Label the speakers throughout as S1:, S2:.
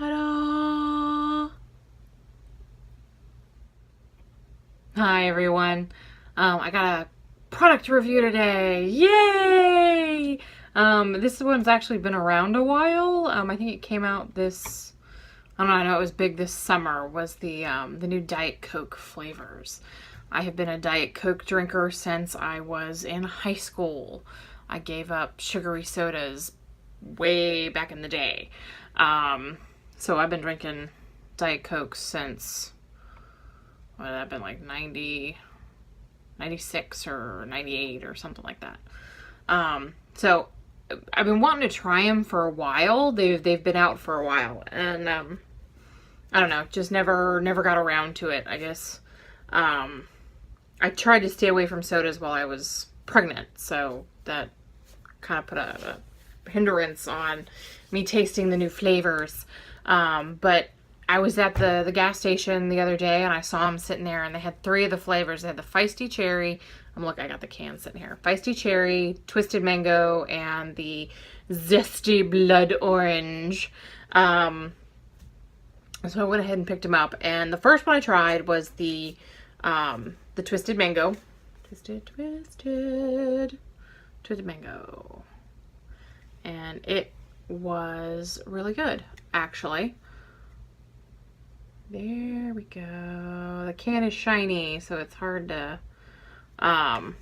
S1: Ta-da! Hi everyone. I got a product review today. Yay! This one's actually been around a while. I think it came out this, I know it was big this summer, was the new Diet Coke flavors. I have been a Diet Coke drinker since I was in high school. I gave up sugary sodas way back in the day. So I've been drinking Diet Coke since, what would that have been, like 96 or 98 or something like that. So I've been wanting to try them for a while. They've been out for a while, and I don't know, just never got around to it, I guess. I tried to stay away from sodas while I was pregnant, so that kind of put a hindrance on me tasting the new flavors. But I was at the gas station the other day and I saw them sitting there, and they had 3 of the flavors. They had the Feisty Cherry. Look, I got the can sitting here. Feisty Cherry, Twisted Mango, and the Zesty Blood Orange. So I went ahead and picked them up. And the first one I tried was the Twisted Mango. Twisted Mango. And it was really good, actually. There we go. The can is shiny, so it's hard to, the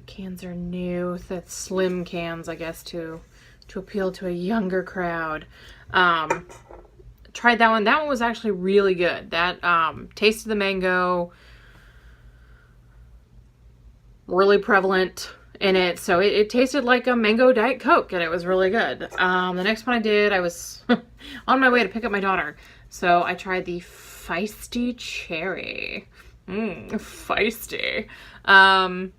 S1: cans are new. That's slim cans, I guess, to appeal to a younger crowd. Tried that one. That one was actually really good. That, tasted the mango, really prevalent in it, so it tasted like a mango Diet Coke, and it was really good. The next one I did, I was on my way to pick up my daughter, so I tried the Feisty Cherry. Feisty. I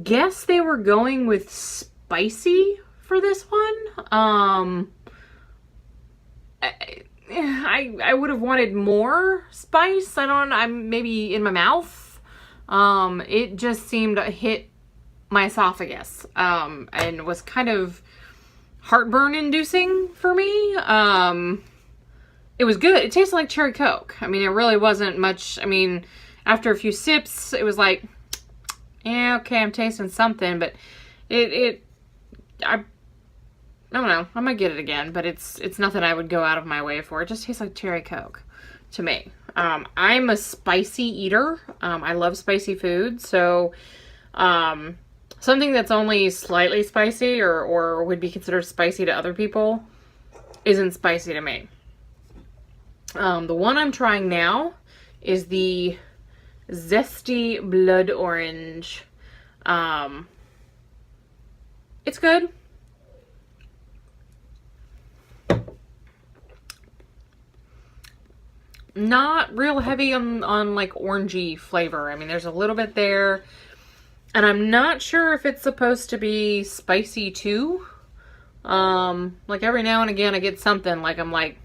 S1: guess they were going with spicy for this one. I would have wanted more spice. I'm maybe in my mouth. It just seemed to hit my esophagus, and was kind of heartburn inducing for me. It was good. It tasted like cherry Coke. I mean, it really wasn't much. I mean, after a few sips, it was like, yeah, okay, I'm tasting something, but I don't know. I might get it again, but it's nothing I would go out of my way for. It just tastes like cherry Coke to me. I'm a spicy eater. I love spicy food, so something that's only slightly spicy or would be considered spicy to other people isn't spicy to me. The one I'm trying now is the Zesty Blood Orange. It's good. Not real heavy on like orangey flavor. I mean, there's a little bit there. And I'm not sure if it's supposed to be spicy too. Like every now and again I get something like I'm like,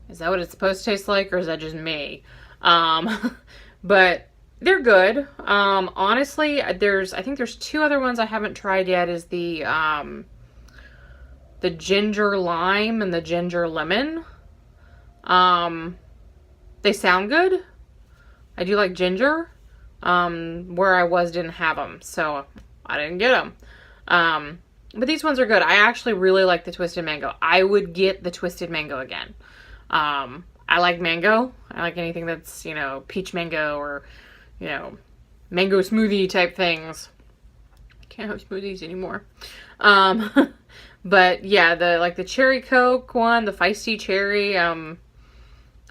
S1: is that what it's supposed to taste like, or is that just me? But they're good. Honestly, I think there's 2 other ones I haven't tried yet, is the ginger lime and the ginger lemon. They sound good. I do like ginger. Where I was didn't have them, so I didn't get them. But these ones are good. I actually really like the Twisted Mango. I would get the Twisted Mango again. I like mango. I like anything that's, peach mango or, mango smoothie type things. I can't have smoothies anymore. But yeah, the cherry Coke one, the Feisty Cherry, I'm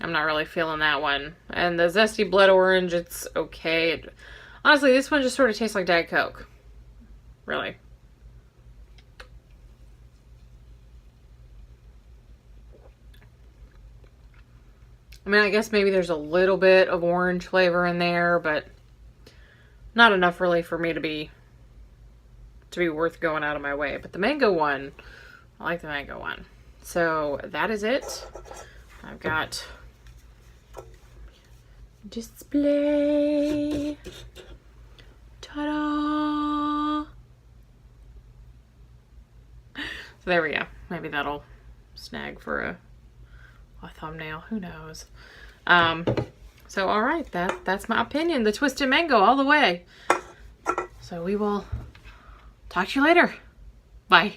S1: not really feeling that one. And the Zesty Blood Orange, it's okay. Honestly, this one just sort of tastes like Diet Coke. Really. I mean, I guess maybe there's a little bit of orange flavor in there, but not enough really for me to be worth going out of my way. But the mango one, I like the mango one. So that is it. I've got display. Ta-da! So there we go. Maybe that'll snag for a thumbnail. Who knows? So all right, that's my opinion. The twisted mango all the way. So we will talk to you later. Bye.